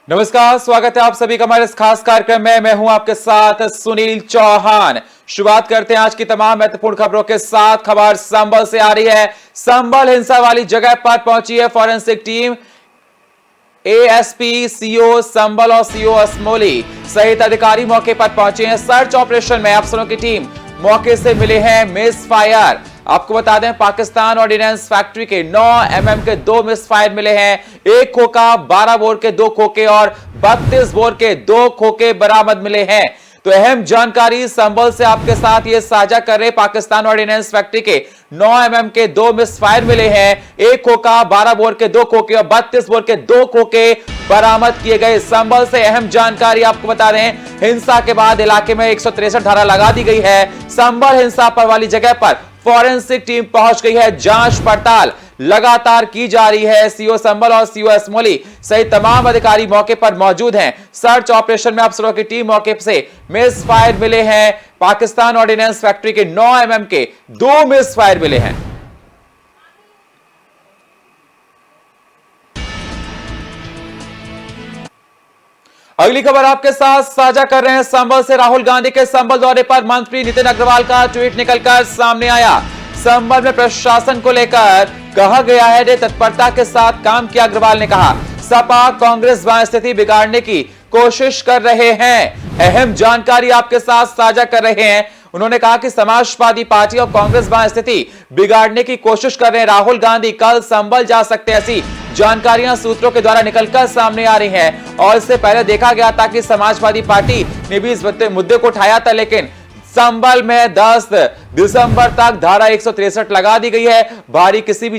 नमस्कार, स्वागत है आप सभी का हमारे इस खास कार्यक्रम में। मैं हूं आपके साथ सुनील चौहान। शुरुआत करते हैं आज की तमाम महत्वपूर्ण खबरों के साथ। खबर संभल से आ रही है। संभल हिंसा वाली जगह पर पहुंची है फॉरेंसिक टीम। एएसपी, सीओ संभल और सीओ असमोली सहित अधिकारी मौके पर पहुंचे हैं। सर्च ऑपरेशन में अफसरों की टीम मौके से मिले हैं मिस फायर। आपको बता दें, पाकिस्तान ऑर्डिनेंस फैक्ट्री के 9 mm के 2 मिस फायर मिले हैं। 1 खोखा, 12 बोर के 2 खोखे और 32 बोर के 2 खोखे बरामद मिले हैं। तो अहम जानकारी संभल से आपके साथ ये साझा कर रहे। पाकिस्तान ऑर्डिनेंस फैक्ट्री के 9 mm के 2 मिस फायर मिले हैं। 1 खोखा, 12 बोर के 2 खोखे और 32 बोर के 2 खोखे बरामद किए गए। संभल से अहम जानकारी आपको बता रहे हैं। हिंसा के बाद इलाके में 163 धारा लगा दी गई है। संभल हिंसा पर वाली जगह पर फॉरेंसिक टीम पहुंच गई है। जांच पड़ताल लगातार की जा रही है। सीओ संभल और सीओ असमोली सहित तमाम अधिकारी मौके पर मौजूद हैं। सर्च ऑपरेशन में अफसरों की टीम मौके से मिस फायर मिले हैं। पाकिस्तान ऑर्डिनेंस फैक्ट्री के 9 mm के 2 मिस फायर मिले हैं। अगली खबर आपके साथ साझा कर रहे हैं। संभल से राहुल गांधी के संभल दौरे पर मंत्री नितिन अग्रवाल का ट्वीट निकलकर सामने आया। संभल में प्रशासन को लेकर कहा गया है कि तत्परता के साथ काम किया। अग्रवाल ने कहा, सपा कांग्रेस वहां स्थिति बिगाड़ने की कोशिश कर रहे हैं। अहम जानकारी आपके साथ साझा कर रहे हैं। उन्होंने कहा कि समाजवादी पार्टी और कांग्रेस वहां स्थिति बिगाड़ने की कोशिश कर रहे हैं। राहुल गांधी कल संभल जा सकते हैं, ऐसी जानकारियां सूत्रों के द्वारा निकलकर सामने आ रही हैं। और इससे पहले देखा गया था कि समाजवादी पार्टी ने भी इस मुद्दे को उठाया था, लेकिन संभल में 10 दिसंबर तक धारा 163 लगा दी गई है। भारी किसी भी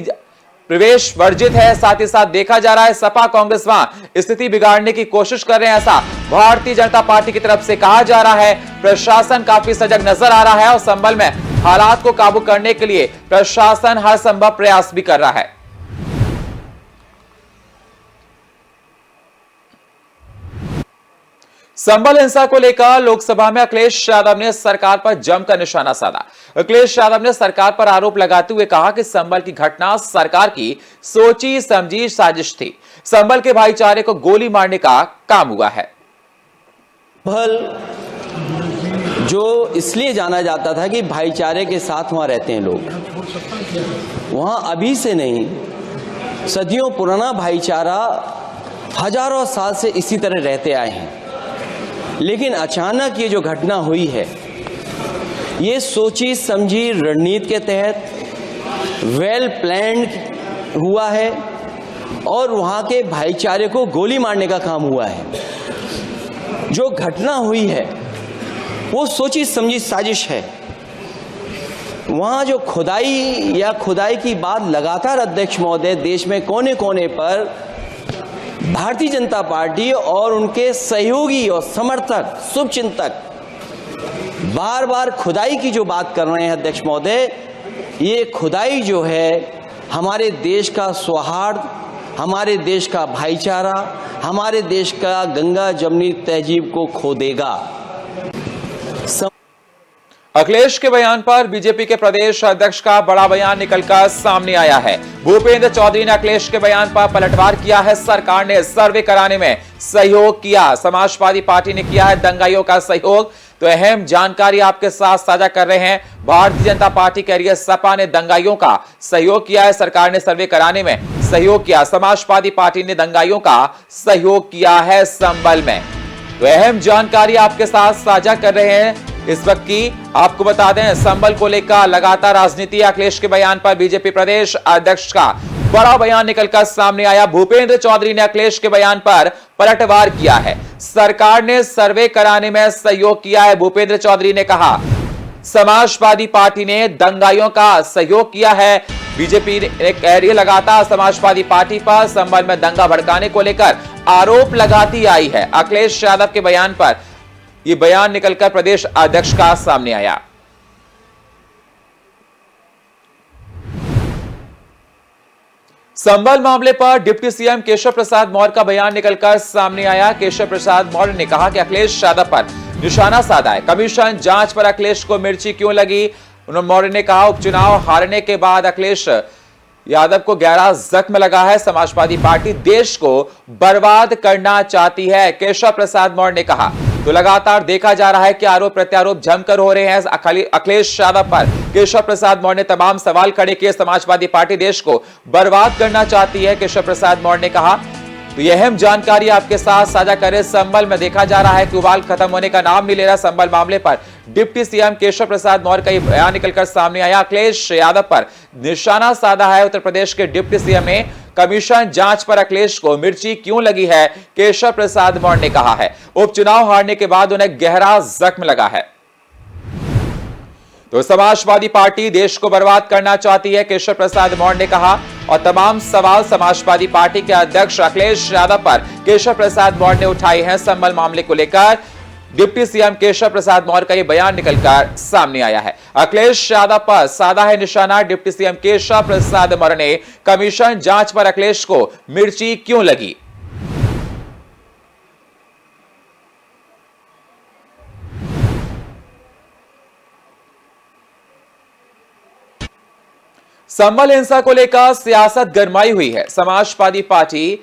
प्रवेश वर्जित है। साथ ही साथ देखा जा रहा है सपा कांग्रेस वहां स्थिति बिगाड़ने की कोशिश कर रहे हैं, ऐसा भारतीय जनता पार्टी की तरफ से कहा जा रहा है। प्रशासन काफी सजग नजर आ रहा है और संभल में हालात को काबू करने के लिए प्रशासन हर संभव प्रयास भी कर रहा है। संभल हिंसा को लेकर लोकसभा में अखिलेश यादव ने सरकार पर जमकर निशाना साधा। अखिलेश यादव ने सरकार पर आरोप लगाते हुए कहा कि संभल की घटना सरकार की सोची समझी साजिश थी। संभल के भाईचारे को गोली मारने का काम हुआ है। संभल जो इसलिए जाना जाता था कि भाईचारे के साथ वहां रहते हैं लोग, वहां अभी से नहीं, सदियों पुराना भाईचारा हजारों साल से इसी तरह रहते आए हैं। लेकिन अचानक ये जो घटना हुई है, ये सोची समझी रणनीति के तहत वेल प्लान्ड हुआ है और वहाँ के भाईचारे को गोली मारने का काम हुआ है। जो घटना हुई है वो सोची समझी साजिश है। वहाँ जो खुदाई की बात लगातार अध्यक्ष महोदय देश में कोने कोने पर भारतीय जनता पार्टी और उनके सहयोगी और समर्थक शुभचिंतक बार बार खुदाई की जो बात कर रहे हैं अध्यक्ष महोदय, ये खुदाई जो है हमारे देश का सौहार्द, हमारे देश का भाईचारा, हमारे देश का गंगा जमनी तहजीब को खो देगा। अखिलेश के बयान पर बीजेपी के प्रदेश अध्यक्ष का बड़ा बयान निकलकर सामने आया है। भूपेंद्र चौधरी ने अखिलेश के बयान पर पलटवार किया है। सरकार ने सर्वे कराने में सहयोग किया, समाजवादी पार्टी ने किया है दंगाइयों का सहयोग। तो अहम जानकारी आपके साथ साझा कर रहे हैं। भारतीय जनता पार्टी कह रही है सपा ने दंगाइयों का सहयोग किया है, सरकार ने सर्वे कराने में सहयोग किया। समाजवादी पार्टी ने दंगाइयों का सहयोग किया है संभल में। तो अहम जानकारी आपके साथ साझा कर रहे हैं इस वक्त की। आपको बता दें, संभल को लेकर लगातार राजनीति। अखिलेश के बयान पर बीजेपी प्रदेश अध्यक्ष का बड़ा बयान निकलकर सामने आया। भूपेंद्र चौधरी ने अखिलेश के बयान पर पलटवार किया है। सरकार ने सर्वे कराने में सहयोग किया है। भूपेंद्र चौधरी ने कहा समाजवादी पार्टी ने दंगाइयों का सहयोग किया है। बीजेपी ने कह रही है लगातार समाजवादी पार्टी पर संभल में दंगा भड़काने को लेकर आरोप लगाती आई है। अखिलेश यादव के बयान पर यह बयान निकलकर प्रदेश अध्यक्ष का सामने आया। संभल मामले पर डिप्टी सीएम केशव प्रसाद मौर्य का बयान निकलकर सामने आया। केशव प्रसाद मौर्य ने कहा कि अखिलेश यादव पर निशाना साधा है। कमीशन जांच पर अखिलेश को मिर्ची क्यों लगी? उन्होंने मौर्य ने कहा उपचुनाव हारने के बाद अखिलेश यादव को गहरा जख्म लगा है। समाजवादी पार्टी देश को बर्बाद करना चाहती है, केशव प्रसाद मौर्य ने कहा। तो लगातार देखा जा रहा है कि आरोप प्रत्यारोप जमकर हो रहे हैं अखिलेश यादव पर। केशव प्रसाद मौर्य ने तमाम सवाल खड़े किए। समाजवादी पार्टी देश को बर्बाद करना चाहती है, केशव प्रसाद मौर्य ने कहा। तो यह अहम जानकारी आपके साथ साझा करें। संभल में देखा जा रहा है कि उबाल खत्म होने का नाम नहीं ले रहा। संभल मामले पर डिप्टी सीएम केशव प्रसाद मौर्य का बयान निकलकर सामने आया। अखिलेश यादव पर निशाना साधा है। उत्तर प्रदेश के डिप्टी सीएम ने कमीशन जांच पर अखिलेश को मिर्ची क्यों लगी है, केशव प्रसाद मौर्य ने कहा है। उपचुनाव हारने के बाद उन्हें गहरा जख्म लगा है। तो समाजवादी पार्टी देश को बर्बाद करना चाहती है, केशव प्रसाद मौर्य ने कहा। और तमाम सवाल समाजवादी पार्टी के अध्यक्ष अखिलेश यादव पर केशव प्रसाद मौर्य ने उठाए हैं। संभल मामले को लेकर डिप्टी सीएम केशव प्रसाद मौर्य का यह बयान निकलकर सामने आया है। अखिलेश यादव पर साधा है निशाना। डिप्टी सीएम केशव प्रसाद मौर्य ने कमीशन जांच पर अखिलेश को मिर्ची क्यों लगी। संभल हिंसा को लेकर सियासत गरमाई हुई है। समाजवादी पार्टी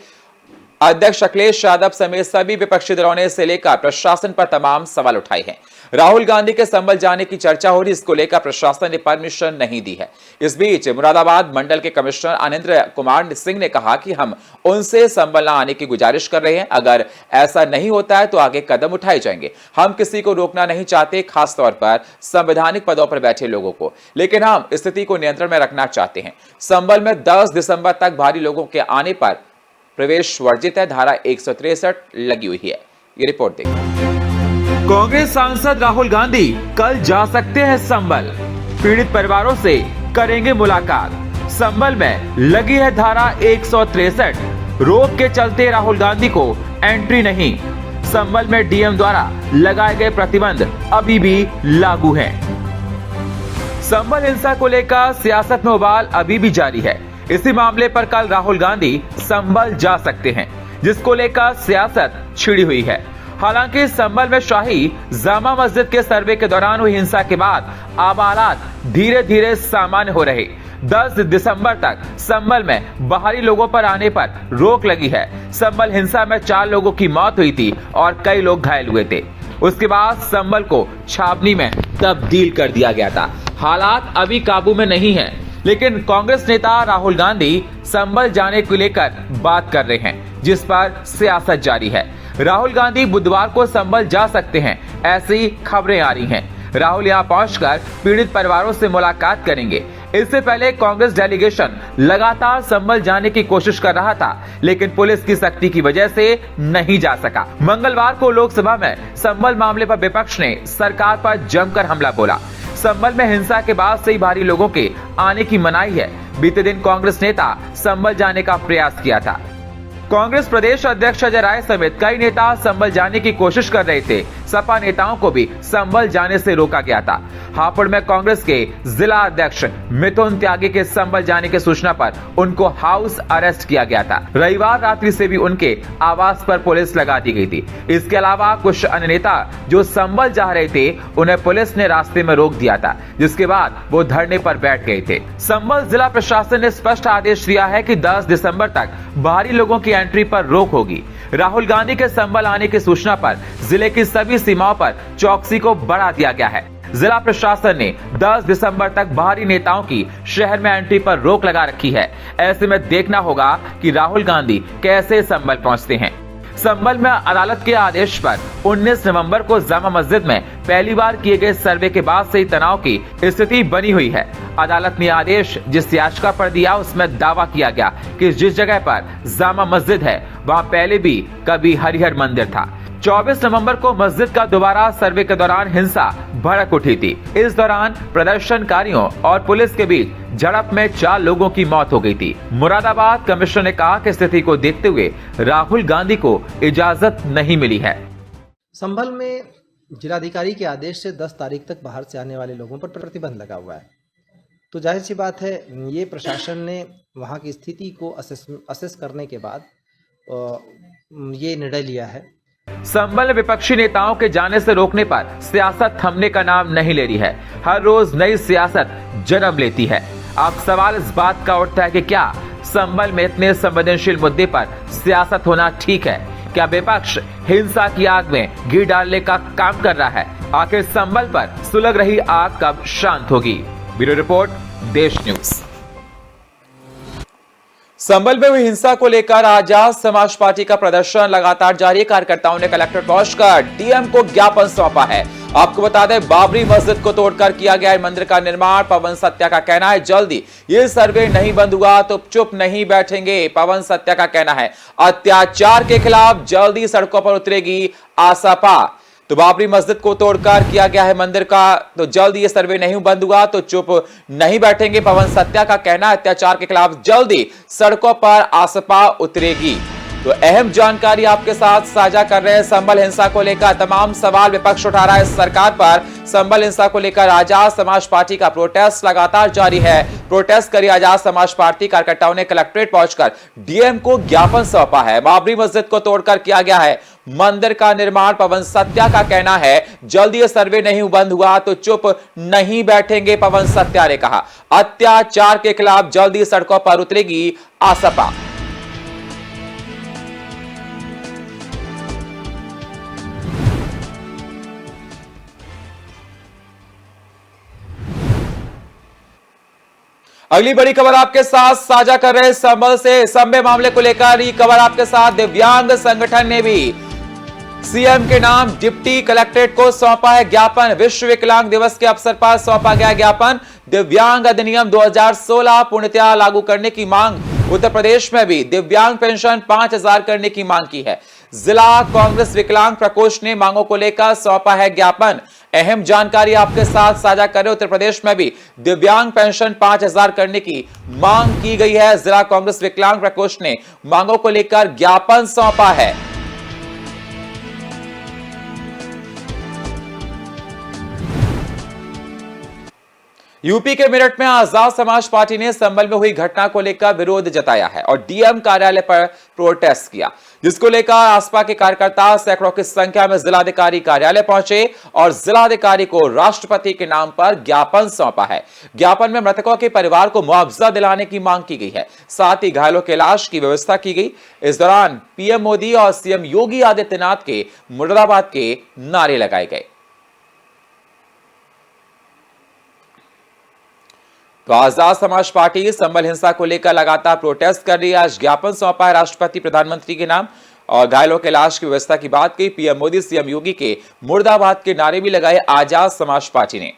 अध्यक्ष अखिलेश यादव समेत सभी विपक्षी दलों ने इसे लेकर प्रशासन पर तमाम सवाल उठाए हैं। राहुल गांधी के संभल जाने की चर्चा हो रही, इसको लेकर प्रशासन ने परमिशन नहीं दी है। इस बीच मुरादाबाद मंडल के कमिश्नर अनिंद्र कुमार सिंह ने कहा कि हम उनसे संभल न आने की गुजारिश कर रहे हैं। अगर ऐसा नहीं होता है तो आगे कदम उठाए जाएंगे। हम किसी को रोकना नहीं चाहते, खासतौर पर संवैधानिक पदों पर बैठे लोगों को, लेकिन हम स्थिति को नियंत्रण में रखना चाहते हैं। संभल में 10 दिसंबर तक भारी लोगों के आने पर प्रवेश वर्जित है। धारा 163 लगी हुई है। ये रिपोर्ट देखिए। कांग्रेस सांसद राहुल गांधी कल जा सकते हैं संभल, पीड़ित परिवारों से करेंगे मुलाकात। संभल में लगी है धारा 163, रोक के चलते राहुल गांधी को एंट्री नहीं। संभल में डीएम द्वारा लगाए गए प्रतिबंध अभी भी लागू हैं। संभल हिंसा को लेकर सियासत में उबाल अभी भी जारी है। इसी मामले पर कल राहुल गांधी संभल जा सकते हैं, जिसको लेकर सियासत छिड़ी हुई है। हालांकि संभल में शाही जामा मस्जिद के सर्वे के दौरान हुई हिंसा के बाद अब हालात धीरे धीरे सामान्य हो रहे। 10 दिसंबर तक संभल में बाहरी लोगों पर आने पर रोक लगी है। संभल हिंसा में 4 लोगों की मौत हुई थी और कई लोग घायल हुए थे। उसके बाद संभल को छावनी में तब्दील कर दिया गया था। हालात अभी काबू में नहीं है, लेकिन कांग्रेस नेता राहुल गांधी संभल जाने को लेकर बात कर रहे हैं, जिस पर सियासत जारी है। राहुल गांधी बुधवार को संभल जा सकते हैं, ऐसी खबरें आ रही हैं। राहुल यहां पहुंचकर पीड़ित परिवारों से मुलाकात करेंगे। इससे पहले कांग्रेस डेलीगेशन लगातार संभल जाने की कोशिश कर रहा था, लेकिन पुलिस की सख्ती की वजह से नहीं जा सका। मंगलवार को लोकसभा में संभल मामले पर विपक्ष ने सरकार पर जमकर हमला बोला। संभल में हिंसा के बाद से ही भारी लोगों के आने की मनाही है। बीते दिन कांग्रेस नेता संभल जाने का प्रयास किया था। कांग्रेस प्रदेश अध्यक्ष अजय राय समेत कई नेता संभल जाने की कोशिश कर रहे थे। सपा नेताओं को भी संभल जाने से रोका गया था। हापुड़ में कांग्रेस के जिला अध्यक्ष मिथुन त्यागी के संभल जाने की सूचना पर उनको हाउस अरेस्ट किया गया था। रविवार रात्रि से भी उनके आवास पर पुलिस लगा दी गई थी। इसके अलावा कुछ अन्य नेता जो संभल जा रहे थे, उन्हें पुलिस ने रास्ते में रोक दिया था, जिसके बाद वो धरने पर बैठ गए थे। संभल जिला प्रशासन ने स्पष्ट आदेश दिया है कि 10 दिसंबर तक बाहरी लोगों की एंट्री पर रोक होगी। राहुल गांधी के संभल आने की सूचना पर जिले की सभी सीमाओं पर चौकसी को बढ़ा दिया गया है। जिला प्रशासन ने 10 दिसंबर तक बाहरी नेताओं की शहर में एंट्री पर रोक लगा रखी है। ऐसे में देखना होगा कि राहुल गांधी कैसे संभल पहुंचते हैं। संभल में अदालत के आदेश पर 19 नवंबर को जामा मस्जिद में पहली बार किए गए सर्वे के बाद से ही तनाव की स्थिति बनी हुई है। अदालत ने आदेश जिस याचिका पर दिया, उसमें दावा किया गया कि जिस जगह पर जामा मस्जिद है वहां पहले भी कभी हरिहर मंदिर था। 24 नवंबर को मस्जिद का दोबारा सर्वे के दौरान हिंसा भड़क उठी थी। इस दौरान प्रदर्शनकारियों और पुलिस के बीच झड़प में 4 लोगों की मौत हो गई थी। मुरादाबाद कमिश्नर ने कहा कि स्थिति को देखते हुए राहुल गांधी को इजाजत नहीं मिली है। संभल में जिलाधिकारी के आदेश से 10 तारीख तक बाहर से आने वाले लोगों पर प्रतिबंध लगा हुआ है। तो जाहिर सी बात है, ये प्रशासन ने वहाँ की स्थिति को असेस करने के बाद ये निर्णय लिया है। संभल विपक्षी नेताओं के जाने से रोकने पर सियासत थमने का नाम नहीं ले रही है। हर रोज नई सियासत जन्म लेती है। अब सवाल इस बात का उठता है कि क्या संभल में इतने संवेदनशील मुद्दे पर सियासत होना ठीक है? क्या विपक्ष हिंसा की आग में घी डालने का काम कर रहा है? आखिर संभल पर सुलग रही आग कब शांत होगी? ब्यूरो रिपोर्ट, देश न्यूज। संभल में हुई हिंसा को लेकर आजाद समाज पार्टी का प्रदर्शन लगातार जारी। कार्यकर्ताओं ने कलेक्टर पहुंचकर डीएम को ज्ञापन सौंपा है। आपको बता दें, बाबरी मस्जिद को तोड़कर किया गया मंदिर का निर्माण। पवन सत्या का कहना है जल्दी ये सर्वे नहीं बंद हुआ तो चुप नहीं बैठेंगे। पवन सत्या का कहना है अत्याचार के खिलाफ जल्दी सड़कों पर उतरेगी आसपा। तो बाबरी मस्जिद को तोड़कर किया गया है मंदिर का, तो जल्द ये सर्वे नहीं बंद हुआ तो चुप नहीं बैठेंगे। पवन सत्या का कहना है अत्याचार के खिलाफ जल्दी सड़कों पर आसपा उतरेगी। तो अहम जानकारी आपके साथ साझा कर रहे हैं। संभल हिंसा को लेकर तमाम सवाल विपक्ष उठा रहा है सरकार पर। संभल हिंसा को लेकर आजाद समाज पार्टी का प्रोटेस्ट लगातार जारी है। प्रोटेस्ट करी आजाद समाज पार्टी कार्यकर्ताओं ने कलेक्ट्रेट पहुंचकर डीएम को ज्ञापन सौंपा है। बाबरी मस्जिद को तोड़कर किया गया है मंदिर का निर्माण। पवन सत्या का कहना है जल्दी ये सर्वे नहीं बंद हुआ तो चुप नहीं बैठेंगे। पवन सत्या ने कहा अत्याचार के खिलाफ जल्दी सड़कों पर उतरेगी आसपा। अगली बड़ी खबर आपके साथ साझा कर रहे हैं संभल से। संबे मामले को लेकर ये खबर आपके साथ। दिव्यांग संगठन ने भी सीएम के नाम डिप्टी कलेक्ट्रेट को सौंपा है ज्ञापन। विश्व विकलांग दिवस के अवसर पर सौंपा गया ज्ञापन। दिव्यांग अधिनियम 2016 पूर्णतया लागू करने की मांग। उत्तर प्रदेश में भी दिव्यांग पेंशन 5000 करने की मांग की है। जिला कांग्रेस विकलांग प्रकोष्ठ ने मांगों को लेकर सौंपा है ज्ञापन। अहम जानकारी आपके साथ साझा करें। उत्तर प्रदेश में भी दिव्यांग पेंशन 5000 करने की मांग की गई है। जिला कांग्रेस विकलांग प्रकोष्ठ ने मांगों को लेकर ज्ञापन सौंपा है। यूपी के मेरठ में आजाद समाज पार्टी ने संभल में हुई घटना को लेकर विरोध जताया है और डीएम कार्यालय पर प्रोटेस्ट किया, जिसको लेकर आसपा के कार्यकर्ता सैकड़ों की संख्या में जिलाधिकारी कार्यालय पहुंचे और जिलाधिकारी को राष्ट्रपति के नाम पर ज्ञापन सौंपा है। ज्ञापन में मृतकों के परिवार को मुआवजा दिलाने की मांग की गई है, साथ ही घायलों के इलाज की व्यवस्था की गई। इस दौरान पीएम मोदी और सीएम योगी आदित्यनाथ के मुर्दाबाद के नारे लगाए गए। तो आजाद समाज पार्टी संभल हिंसा को लेकर लगातार प्रोटेस्ट कर रही है। आज ज्ञापन सौंपा है राष्ट्रपति प्रधानमंत्री के नाम और घायलों के इलाज की व्यवस्था की बात की। पीएम मोदी सीएम योगी के मुर्दाबाद के नारे भी लगाए आजाद समाज पार्टी ने।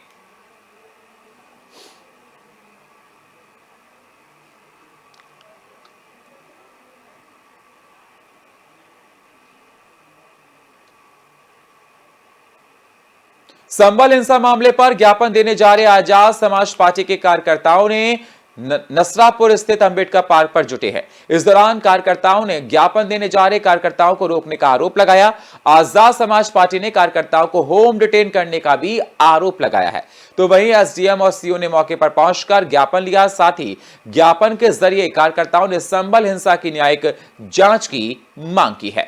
संभल हिंसा मामले पर ज्ञापन देने जा रहे आजाद समाज पार्टी के कार्यकर्ताओं ने नसरापुर स्थित अंबेडकर पार्क पर जुटे हैं। इस दौरान कार्यकर्ताओं ने ज्ञापन देने जा रहे कार्यकर्ताओं को रोकने का आरोप लगाया। आजाद समाज पार्टी ने कार्यकर्ताओं को होम डिटेन करने का भी आरोप लगाया है। तो वहीं एसडीएम और सीओ ने मौके पर पहुंचकर ज्ञापन लिया। साथ ही ज्ञापन के जरिए कार्यकर्ताओं ने संभल हिंसा की न्यायिक जांच की मांग की है।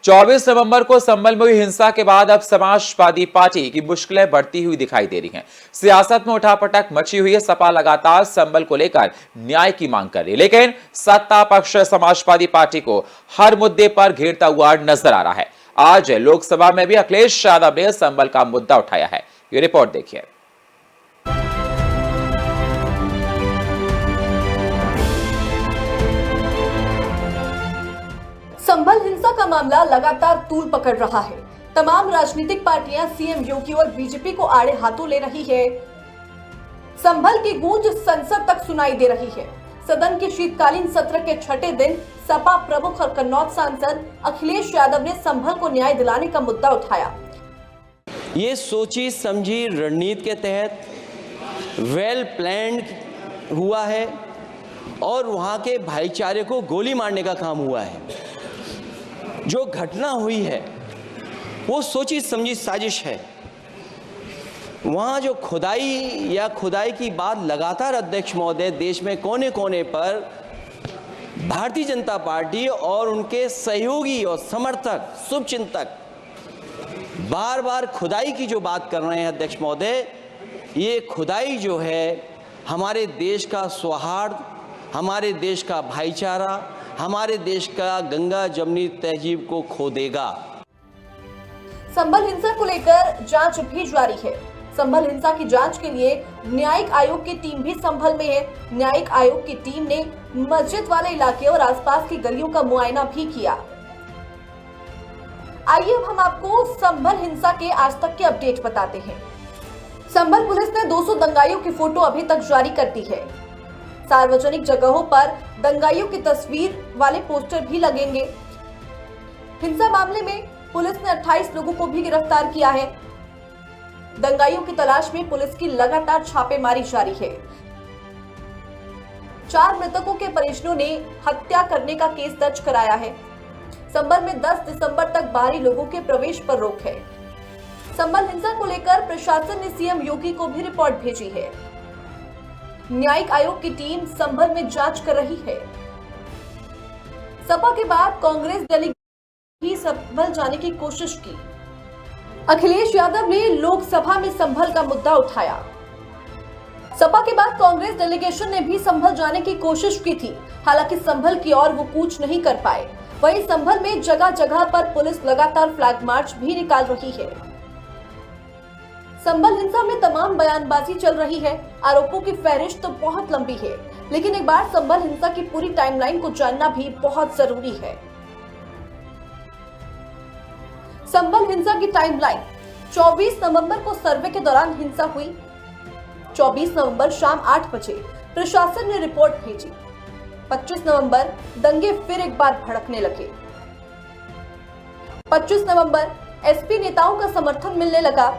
चौबीस नवंबर को संभल में हुई हिंसा के बाद अब समाजवादी पार्टी की मुश्किलें बढ़ती हुई दिखाई दे रही हैं। सियासत में उठापटक मची हुई है। सपा लगातार संभल को लेकर न्याय की मांग कर रही है, लेकिन सत्ता पक्ष समाजवादी पार्टी को हर मुद्दे पर घेरता हुआ नजर आ रहा है। आज लोकसभा में भी अखिलेश यादव ने संभल का मुद्दा उठाया है। ये रिपोर्ट देखिए। संभल हिंसा का मामला लगातार तूल पकड़ रहा है। तमाम राजनीतिक पार्टियां सीएम योगी और बीजेपी को आड़े हाथों ले रही है। संभल की गूंज संसद तक सुनाई दे रही है। सदन के शीतकालीन सत्र के छठे दिन सपा प्रमुख और कन्नौज सांसद अखिलेश यादव ने संभल को न्याय दिलाने का मुद्दा उठाया। ये सोची समझी रणनीति के तहत वेल प्लान्ड हुआ है और वहाँ के भाईचारे को गोली मारने का काम हुआ है। जो घटना हुई है वो सोची समझी साजिश है। वहाँ जो खुदाई की बात लगातार अध्यक्ष महोदय देश में कोने कोने पर भारतीय जनता पार्टी और उनके सहयोगी और समर्थक शुभचिंतक बार बार खुदाई की जो बात कर रहे हैं अध्यक्ष महोदय, ये खुदाई जो है हमारे देश का सौहार्द, हमारे देश का भाईचारा, हमारे देश का गंगा जमुनी तहजीब को खो देगा। संभल हिंसा को लेकर जांच भी जारी है। संभल हिंसा की जांच के लिए न्यायिक आयोग की टीम भी संभल में है। न्यायिक आयोग की टीम ने मस्जिद वाले इलाके और आसपास की गलियों का मुआयना भी किया। आइए अब हम आपको संभल हिंसा के आज तक के अपडेट बताते हैं। संभल पुलिस ने 200 दंगाइयों की फोटो अभी तक जारी कर दी है। सार्वजनिक जगहों पर दंगाइयों की तस्वीर वाले पोस्टर भी लगेंगे। हिंसा मामले में पुलिस ने 28 लोगों को भी गिरफ्तार किया है। दंगाइयों की तलाश में पुलिस की लगातार छापेमारी जारी है। 4 मृतकों के परिजनों ने हत्या करने का केस दर्ज कराया है। संभल में 10 दिसंबर तक बाहरी लोगों के प्रवेश पर रोक है। संभल हिंसा को लेकर प्रशासन ने सीएम योगी को भी रिपोर्ट भेजी है। न्यायिक आयोग की टीम संभल में जांच कर रही है। सपा के बाद कांग्रेस डेलीगेट भी संभल जाने की कोशिश की। अखिलेश यादव ने लोकसभा में संभल का मुद्दा उठाया। सपा के बाद कांग्रेस डेलीगेशन ने भी संभल जाने की कोशिश की थी, हालांकि संभल की ओर वो कूच नहीं कर पाए। वहीं संभल में जगह जगह पर पुलिस लगातार फ्लैग मार्च भी निकाल रही है। संभल हिंसा में तमाम बयानबाजी चल रही है। आरोपों की फहरिस्त तो बहुत लंबी है, लेकिन एक बार संभल हिंसा की पूरी टाइमलाइन को जानना भी बहुत जरूरी है। संभल हिंसा की टाइमलाइन: 24 नवंबर को सर्वे के दौरान हिंसा हुई। 24 नवंबर शाम 8 बजे प्रशासन ने रिपोर्ट भेजी। 25 नवंबर दंगे फिर एक बार भड़कने लगे। 25 नवंबर एसपी नेताओं का समर्थन मिलने लगा।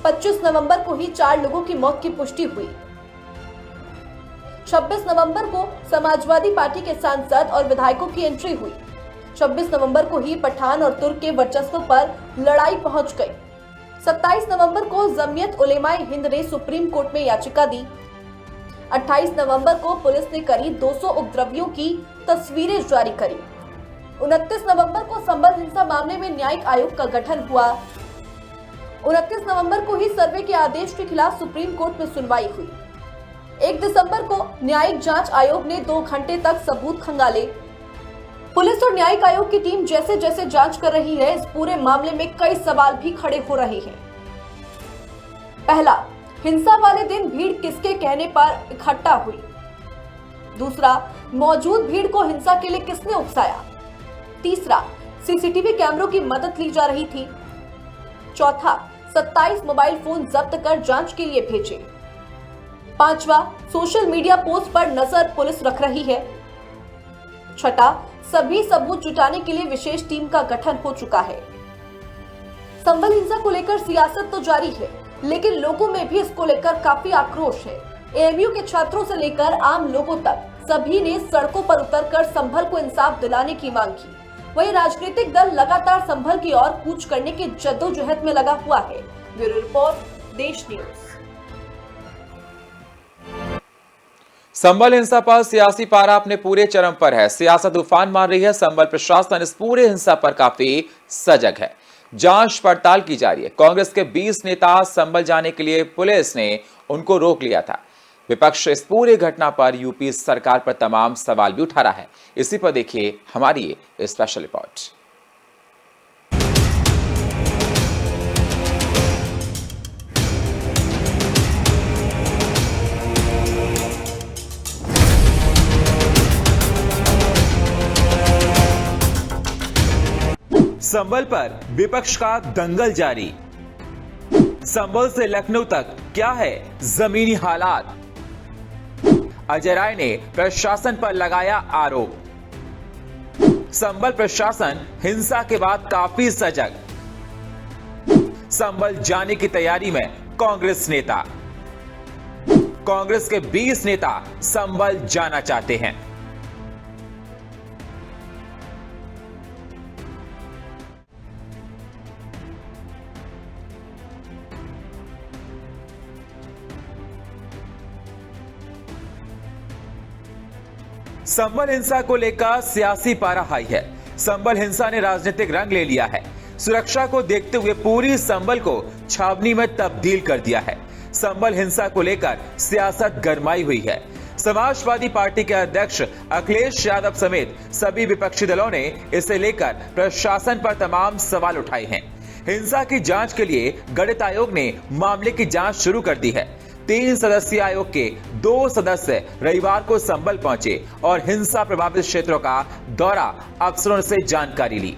25 नवंबर को ही 4 लोगों की मौत की पुष्टि हुई। 26 नवंबर को समाजवादी पार्टी के सांसद और विधायकों की एंट्री हुई। 26 नवंबर को ही पठान और तुर्क के वर्चस्व पर लड़ाई पहुंच गई। 27 नवंबर को जमीयत उलेमाए हिंद ने सुप्रीम कोर्ट में याचिका दी। 28 नवंबर को पुलिस ने करीब 200 उपद्रवियों की तस्वीरें जारी करी। 29 नवंबर को संभल हिंसा मामले में न्यायिक आयोग का गठन हुआ। 29 नवंबर को ही सर्वे के आदेश के खिलाफ सुप्रीम कोर्ट में सुनवाई हुई। 1 दिसंबर को न्यायिक जांच आयोग ने 2 घंटे तक सबूत खंगाले। पुलिस और न्यायिक आयोग की टीम जैसे जैसे जांच कर रही है, इस पूरे मामले में कई सवाल भी खड़े हो रहे हैं। पहला, हिंसा वाले दिन भीड़ किसके कहने पर इकट्ठा हुई? दूसरा, मौजूद भीड़ को हिंसा के लिए किसने उकसाया? तीसरा, सीसीटीवी कैमरों की मदद ली जा रही थी। चौथा, 27 मोबाइल फोन जब्त कर जांच के लिए भेजे। पांचवा, सोशल मीडिया पोस्ट पर नजर पुलिस रख रही है। छठा, सभी सबूत जुटाने के लिए विशेष टीम का गठन हो चुका है। संभल हिंसा को लेकर सियासत तो जारी है, लेकिन लोगों में भी इसको लेकर काफी आक्रोश है। एएमयू के छात्रों से लेकर आम लोगों तक सभी ने सड़कों पर उतरकर संभल को इंसाफ दिलाने की मांग की। वहीं राजनीतिक दल लगातार संभल की ओर कूच करने की जद्दोजहद में लगा हुआ है। ब्यूरो रिपोर्ट, देश न्यूज। संभल हिंसा पर सियासी पारा अपने पूरे चरम पर है। सियासत उफान मार रही है। संभल प्रशासन इस पूरे हिंसा पर काफी सजग है। जांच पड़ताल की जा रही है। कांग्रेस के 20 नेता संभल जाने के लिए पुलिस ने उनको रोक लिया था। विपक्ष इस पूरे घटना पर यूपी सरकार पर तमाम सवाल भी उठा रहा है। इसी पर देखिए हमारी ये स्पेशल रिपोर्ट। संभल पर विपक्ष का दंगल जारी। संभल से लखनऊ तक क्या है जमीनी हालात? अजय राय ने प्रशासन पर लगाया आरोप। संभल प्रशासन हिंसा के बाद काफी सजग। संभल जाने की तैयारी में कांग्रेस नेता। कांग्रेस के 20 नेता संभल जाना चाहते हैं। संभल हिंसा को लेकर सियासी पारा हाई है। संभल हिंसा ने राजनीतिक रंग ले लिया है। सुरक्षा को देखते हुए पूरी संभल को छावनी में तब्दील कर दिया है। संभल हिंसा को लेकर सियासत गरमाई हुई है। समाजवादी पार्टी के अध्यक्ष अखिलेश यादव समेत सभी विपक्षी दलों ने इसे लेकर प्रशासन पर तमाम सवाल उठाए हैं। हिंसा की जांच के लिए गठित आयोग ने मामले की जांच शुरू कर दी है। 3 सदस्यीय आयोग के 2 सदस्य रविवार को संभल पहुंचे और हिंसा प्रभावित क्षेत्रों का दौरा अफसरों से जानकारी ली।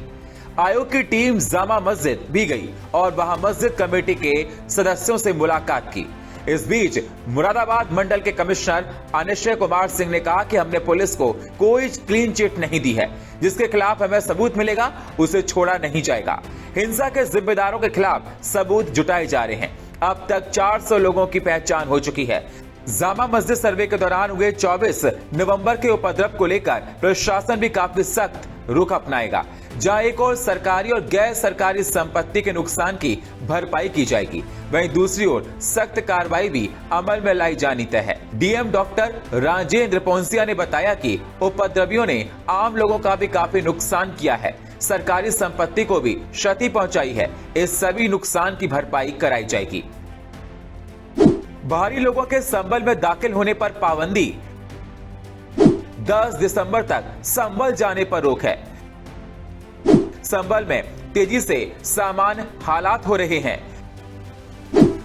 आयोग की टीम जामा मस्जिद भी गई और वहां मस्जिद कमेटी के सदस्यों से मुलाकात की। इस बीच मुरादाबाद मंडल के कमिश्नर अनिश्चय कुमार सिंह ने कहा कि हमने पुलिस को कोई क्लीन चिट नहीं दी है। जिसके खिलाफ हमें सबूत मिलेगा उसे छोड़ा नहीं जाएगा। हिंसा के जिम्मेदारों के खिलाफ सबूत जुटाए जा रहे हैं। अब तक 400 लोगों की पहचान हो चुकी है। जामा मस्जिद सर्वे के दौरान हुए 24 नवंबर के उपद्रव को लेकर प्रशासन भी काफी सख्त रुख अपनाएगा, जहां एक और सरकारी और गैर सरकारी संपत्ति के नुकसान की भरपाई की जाएगी, वहीं दूसरी ओर सख्त कार्रवाई भी अमल में लाई जानी तय है। डीएम डॉक्टर राजेंद्र पोंसिया ने बताया कि उपद्रवियों ने आम लोगों का भी काफी नुकसान किया है, सरकारी संपत्ति को भी क्षति पहुंचाई है। इस सभी नुकसान की भरपाई कराई जाएगी। बाहरी लोगों के संभल में दाखिल होने पर पाबंदी, 10 दिसंबर तक संभल जाने पर रोक है। संभल में तेजी से सामान्य हालात हो रहे हैं।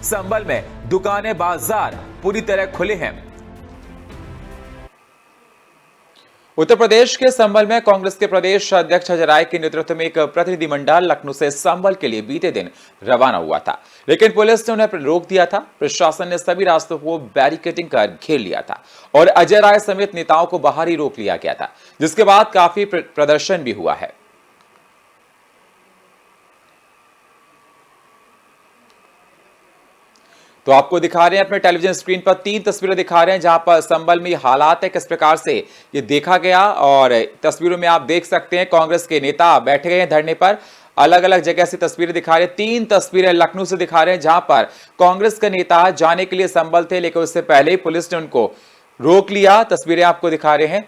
संभल में दुकानें, बाजार पूरी तरह खुले हैं। उत्तर प्रदेश के संभल में कांग्रेस के प्रदेश अध्यक्ष अजय राय के नेतृत्व में एक प्रतिनिधिमंडल लखनऊ से संभल के लिए बीते दिन रवाना हुआ था, लेकिन पुलिस ने उन्हें रोक दिया था। प्रशासन ने सभी रास्तों को बैरिकेडिंग कर घेर लिया था और अजय राय समेत नेताओं को बाहर ही रोक लिया गया था, जिसके बाद काफी प्रदर्शन भी हुआ है। तो आपको दिखा रहे हैं अपने टेलीविजन स्क्रीन पर 3 तस्वीरें दिखा रहे हैं, जहां पर संभल में हालात है, किस प्रकार से ये देखा गया। और तस्वीरों में आप देख सकते हैं कांग्रेस के नेता बैठे गए हैं धरने पर। अलग अलग जगह से तस्वीरें दिखा रहे हैं। 3 तस्वीरें लखनऊ से दिखा रहे हैं, जहां पर कांग्रेस के नेता जाने के लिए संभल थे, लेकिन उससे पहले ही पुलिस ने उनको रोक लिया। तस्वीरें आपको दिखा रहे हैं।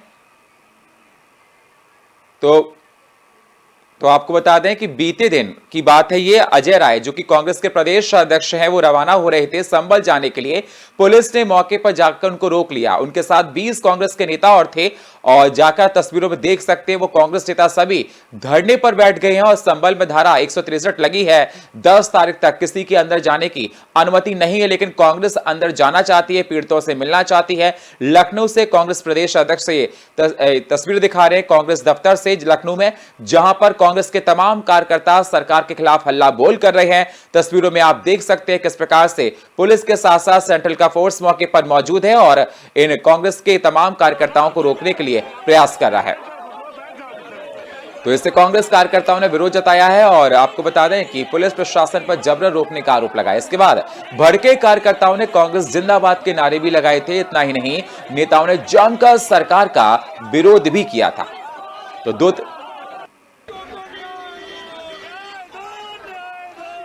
तो आपको बता दें कि बीते दिन की बात है, ये अजय राय जो कि कांग्रेस के प्रदेश अध्यक्ष हैं, वो रवाना हो रहे थे संभल जाने के लिए। पुलिस ने मौके पर जाकर उनको रोक लिया। उनके साथ 20 कांग्रेस के नेता और थे, और जाकर तस्वीरों में देख सकते हैं वो कांग्रेस नेता सभी धरने पर बैठ गए हैं। और संभल में धारा 163 लगी है। 10 तारीख तक किसी के अंदर जाने की अनुमति नहीं है, लेकिन कांग्रेस अंदर जाना चाहती है, पीड़ितों से मिलना चाहती है। लखनऊ से कांग्रेस प्रदेश अध्यक्ष से तस्वीर दिखा रहे हैं कांग्रेस दफ्तर से लखनऊ में, जहां पर कांग्रेस के तमाम कार्यकर्ता सरकार के खिलाफ हल्ला बोल कर रहे हैं। तस्वीरों में आप देख सकते हैं किस प्रकार से पुलिस के साथ साथ सेंट्रल का फोर्स मौके पर मौजूद है और इन कांग्रेस के तमाम कार्यकर्ताओं को रोकने के लिए प्रयास कर रहा है। तो इससे कांग्रेस कार्यकर्ताओं ने विरोध जताया है और आपको बता दें कि पुलिस प्रशासन पर जबरन रोकने का आरोप लगाया। इसके बाद भड़के कार्यकर्ताओं ने कांग्रेस जिंदाबाद के नारे भी लगाए थे। इतना ही नहीं, नेताओं ने जमकर सरकार का विरोध भी किया था।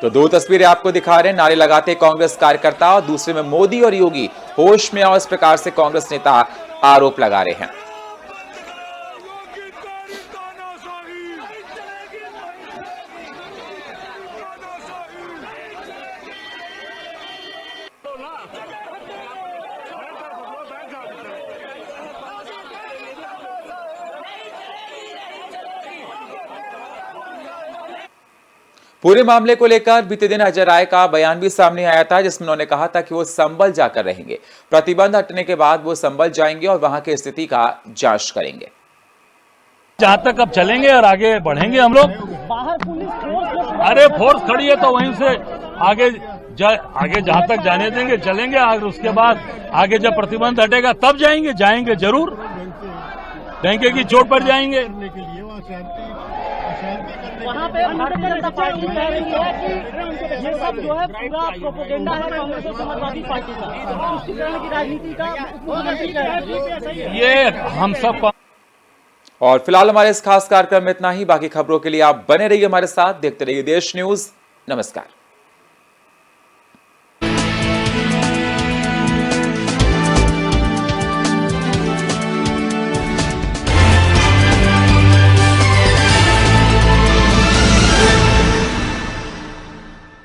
तो दो तस्वीरें आपको दिखा रहे हैं, नारे लगाते कांग्रेस कार्यकर्ता और दूसरे में मोदी और योगी होश में आओ, इस प्रकार से कांग्रेस नेता आरोप लगा रहे हैं। पूरे मामले को लेकर बीते दिन अजय राय का बयान भी सामने आया था, जिसमें उन्होंने कहा था कि वो संभल जाकर रहेंगे। प्रतिबंध हटने के बाद वो संभल जाएंगे और वहां की स्थिति का जांच करेंगे। जहां तक अब चलेंगे और आगे बढ़ेंगे हम लोग। अरे फोर्स खड़ी है तो वहीं से आगे जहां तक जाने देंगे, चलेंगे। और उसके बाद आगे जब प्रतिबंध हटेगा तब जाएंगे जरूर। डंके की चोट पर जाएंगे। वहाँ पे भारतीय जनता पार्टी कह रही है कि ये सब जो है पूरा प्रोपेगेंडा है कांग्रेस और समाजवादी पार्टी का, तुष्टीकरण की राजनीति का मुख्यमंत्री कह रहे हैं। ये हम सब। और फिलहाल हमारे इस खास कार्यक्रम में इतना ही। बाकी खबरों के लिए आप बने रहिए हमारे साथ, देखते रहिए देश न्यूज। नमस्कार।